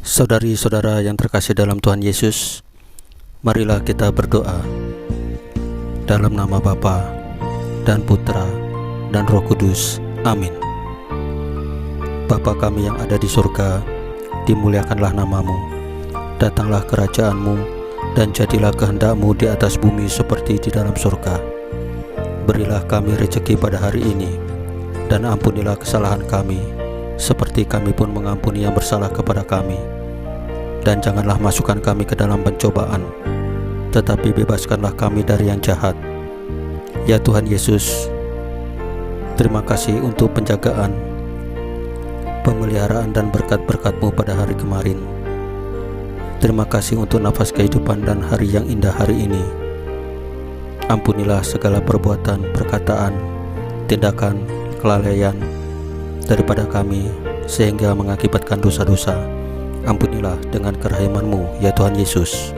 Saudari-saudara yang terkasih dalam Tuhan Yesus, marilah kita berdoa. Dalam nama Bapa dan Putra dan Roh Kudus. Amin. Bapa kami yang ada di surga, dimuliakanlah namamu. Datanglah kerajaan-Mu, dan jadilah kehendak-Mu di atas bumi seperti di dalam surga. Berilah kami rezeki pada hari ini, dan ampunilah kesalahan kami, seperti kami pun mengampuni yang bersalah kepada kami. Dan janganlah masukkan kami ke dalam pencobaan, tetapi bebaskanlah kami dari yang jahat. Ya Tuhan Yesus, terima kasih untuk penjagaan, pemeliharaan dan berkat-berkat-Mu pada hari kemarin. Terima kasih untuk nafas kehidupan dan hari yang indah hari ini. Ampunilah segala perbuatan, perkataan, tindakan, kelalaian daripada kami sehingga mengakibatkan dosa-dosa. Ampunilah dengan kerahiman-Mu, ya Tuhan Yesus.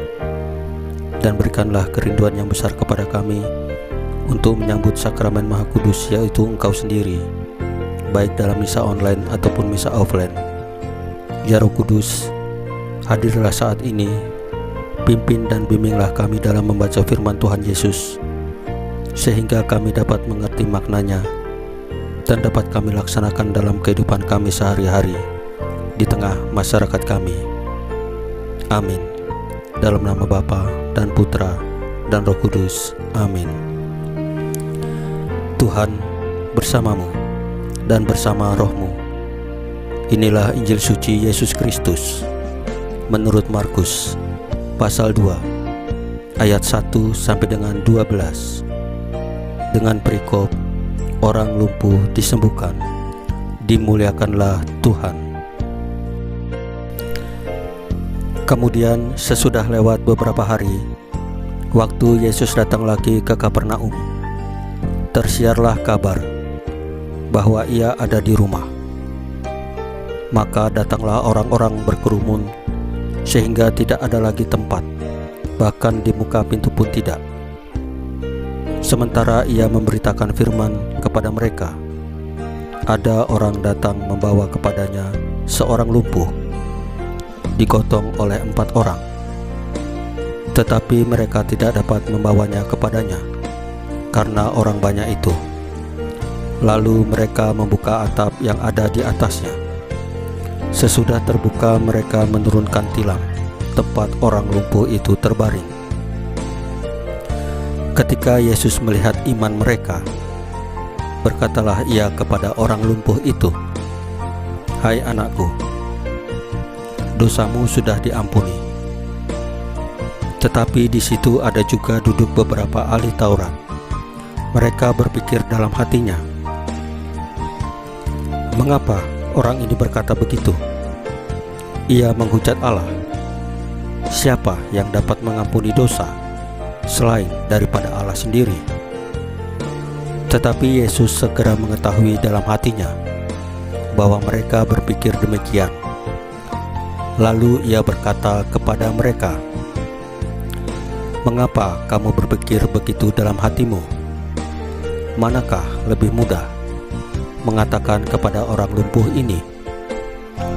Dan berikanlah kerinduan yang besar kepada kami untuk menyambut sakramen Maha Kudus, yaitu Engkau sendiri, baik dalam misa online ataupun misa offline. Ya Roh Kudus, hadirlah saat ini, pimpin dan bimbinglah kami dalam membaca firman Tuhan Yesus, sehingga kami dapat mengerti maknanya dan dapat kami laksanakan dalam kehidupan kami sehari-hari di tengah masyarakat kami. Amin. Dalam nama Bapa dan Putra dan Roh Kudus. Amin. Tuhan bersamamu dan bersama rohmu. Inilah Injil suci Yesus Kristus menurut Markus pasal 2 ayat 1 sampai dengan 12. Dengan perikop orang lumpuh disembuhkan, dimuliakanlah Tuhan. Kemudian sesudah lewat beberapa hari, waktu Yesus datang lagi ke Kapernaum, tersiarlah kabar bahwa Ia ada di rumah. Maka datanglah orang-orang berkerumun sehingga tidak ada lagi tempat, bahkan di muka pintu pun tidak. Sementara Ia memberitakan firman kepada mereka, ada orang datang membawa kepadanya seorang lumpuh, digotong oleh 4 orang. Tetapi mereka tidak dapat membawanya kepadanya karena orang banyak itu. Lalu mereka membuka atap yang ada di atasnya. Sesudah terbuka, mereka menurunkan tilam tempat orang lumpuh itu terbaring. Ketika Yesus melihat iman mereka, berkatalah Ia kepada orang lumpuh itu, "Hai anakku, dosamu sudah diampuni." Tetapi di situ ada juga duduk beberapa ahli Taurat. Mereka berpikir dalam hatinya, "Mengapa orang ini berkata begitu? Ia menghujat Allah. Siapa yang dapat mengampuni dosa selain daripada Allah sendiri?" Tetapi Yesus segera mengetahui dalam hatinya bahwa mereka berpikir demikian. Lalu Ia berkata kepada mereka, "Mengapa kamu berpikir begitu dalam hatimu? Manakah lebih mudah mengatakan kepada orang lumpuh ini,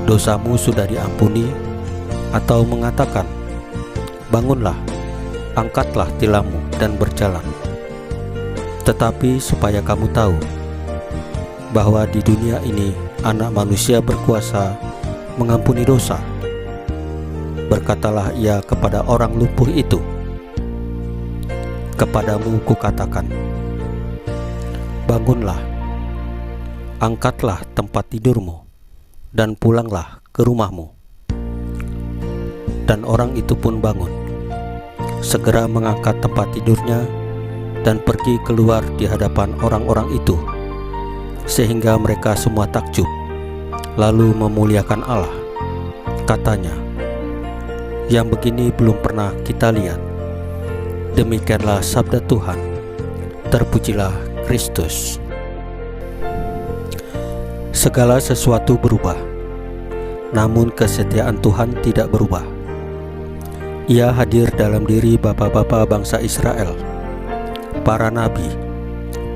'Dosamu sudah diampuni,' atau mengatakan, 'Bangunlah, angkatlah tilammu dan berjalan'? Tetapi supaya kamu tahu bahwa di dunia ini Anak Manusia berkuasa mengampuni dosa, berkatalah Ia kepada orang lumpuh itu, 'Kepadamu kukatakan, bangunlah, angkatlah tempat tidurmu, dan pulanglah ke rumahmu.' Dan orang itu pun bangun, segera mengangkat tempat tidurnya, dan pergi keluar di hadapan orang-orang itu, sehingga mereka semua takjub, lalu memuliakan Allah. Katanya, 'Yang begini belum pernah kita lihat.' Demikianlah sabda Tuhan. Terpujilah Kristus. Segala sesuatu berubah, namun kesetiaan Tuhan tidak berubah. Ia hadir dalam diri bapa-bapa bangsa Israel, para nabi,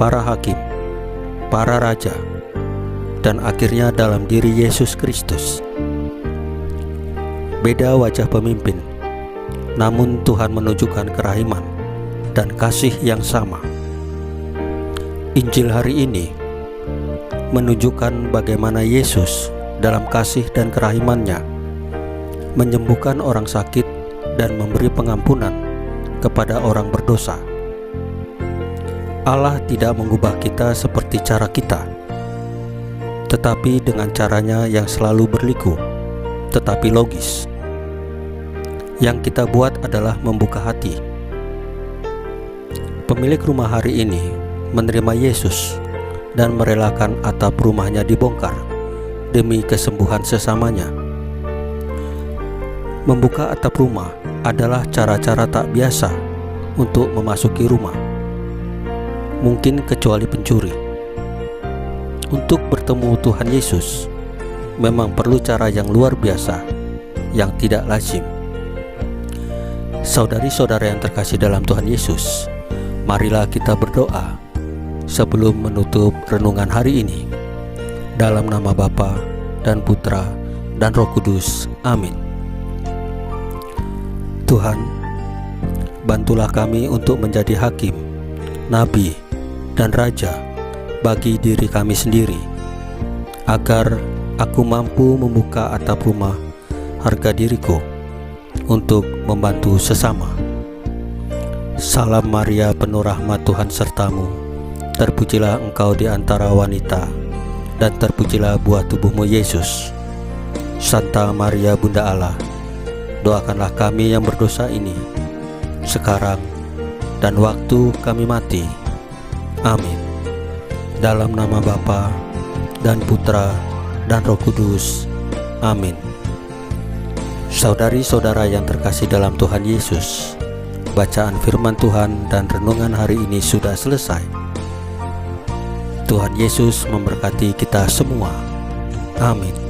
para hakim, para raja, dan akhirnya dalam diri Yesus Kristus. berbeda wajah pemimpin, namun Tuhan menunjukkan kerahiman dan kasih yang sama. Injil hari ini menunjukkan bagaimana Yesus dalam kasih dan kerahimannya menyembuhkan orang sakit dan memberi pengampunan kepada orang berdosa. Allah tidak mengubah kita seperti cara kita, tetapi dengan caranya yang selalu berliku, tetapi logis. Yang kita buat adalah membuka hati. Pemilik rumah hari ini menerima Yesus dan merelakan atap rumahnya dibongkar demi kesembuhan sesamanya. Membuka atap rumah adalah cara-cara tak biasa untuk memasuki rumah, mungkin kecuali pencuri. Untuk bertemu Tuhan Yesus memang perlu cara yang luar biasa, yang tidak lazim. Saudari-saudara yang terkasih dalam Tuhan Yesus, marilah kita berdoa sebelum menutup renungan hari ini. Dalam nama Bapa dan Putra dan Roh Kudus. Amin. Tuhan, bantulah kami untuk menjadi hakim, nabi, dan raja bagi diri kami sendiri, agar aku mampu membuka atap rumah harga diriku untuk membantu sesama. Salam Maria, penuh rahmat, Tuhan sertamu. Terpujilah engkau di antara wanita, dan terpujilah buah tubuhmu Yesus. Santa Maria Bunda Allah, doakanlah kami yang berdosa ini, sekarang dan waktu kami mati. Amin. Dalam nama Bapa dan Putra dan Roh Kudus. Amin. Saudari-saudara yang terkasih dalam Tuhan Yesus, bacaan firman Tuhan dan renungan hari ini sudah selesai. Tuhan Yesus memberkati kita semua. Amin.